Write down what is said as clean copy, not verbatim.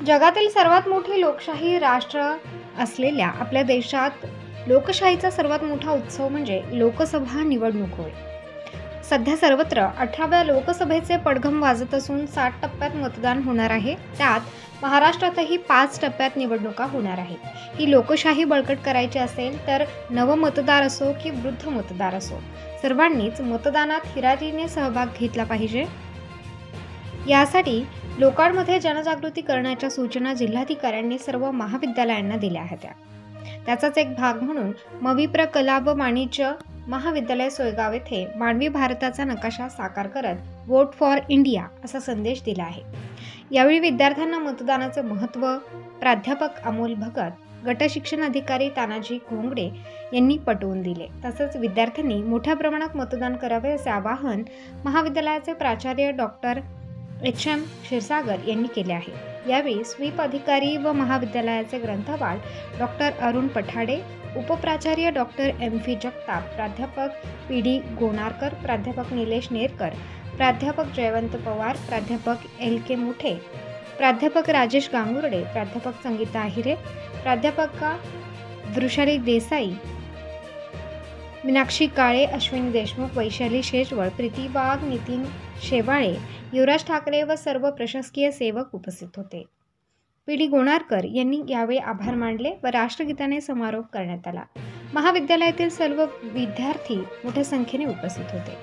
जगातील सर्वात मोठी लोकशाही राष्ट्र असलेल्या आपल्या देशात लोकशाहीचा सर्वात मोठा उत्सव म्हणजे लोकसभा निवडणूक होय. सध्या सर्वत्र 18व्या लोकसभेचे पडघम वाजत असून 60 टप्प्यात मतदान होणार आहे. त्यात महाराष्ट्रातही 5 टप्प्यात निवडणुका होणार आहेत. ही लोकशाही बळकट करायची असेल तर नवमतदार असो की वृद्ध मतदार असो, सर्वांनीच मतदानात हिरारीने सहभाग घेतला पाहिजे. यासाठी लोकांमध्ये जनजागृती करण्याच्या सूचना जिल्हाधिकाऱ्यांनी सर्व महाविद्यालयांना दिल्या आहेत. त्याचाच एक भाग म्हणून मविप्र कला व वाणिज्य महाविद्यालय सोयगाव येथे मानवी भारताचा नकाशा साकार करत वोट फॉर इंडिया असा संदेश दिला आहे. यावेळी विद्यार्थ्यांना मतदानाचे महत्त्व प्राध्यापक अमोल भगत, गट शिक्षण अधिकारी तानाजी घोंगडे यांनी पटवून दिले. तसंच विद्यार्थ्यांनी मोठ्या प्रमाणात मतदान करावे असे आवाहन महाविद्यालयाचे प्राचार्य डॉक्टर एच.एम. क्षीरसागर यांनी केले आहे. यावेळी स्वीप अधिकारी व महाविद्यालयाचे ग्रंथपाल डॉक्टर अरुण पठाडे, उपप्राचार्य डॉक्टर एम.व्ही. जगताप, प्राध्यापक पी.डी. गोणारकर, प्राध्यापक निलेश नेरकर, प्राध्यापक जयवंत पवार, प्राध्यापक एल.के. मोठे, प्राध्यापक राजेश गांगुर्डे, प्राध्यापक संगीता आहिरे, प्राध्यापका वृषाली देसाई, मीनाक्षी काळे, अश्विनी देशमुख, वैशाली शेजवळ, प्रीती वाघ, नितीन शेवाळे, युवराज ठाकरे व सर्व प्रशासकीय सेवक उपस्थित होते. पी.डी. गोणारकर यांनी यावेळी आभार मानले व राष्ट्रगीताने समारोप करण्यात आला. महाविद्यालयातील सर्व विद्यार्थी मोठ्या संख्येने उपस्थित होते.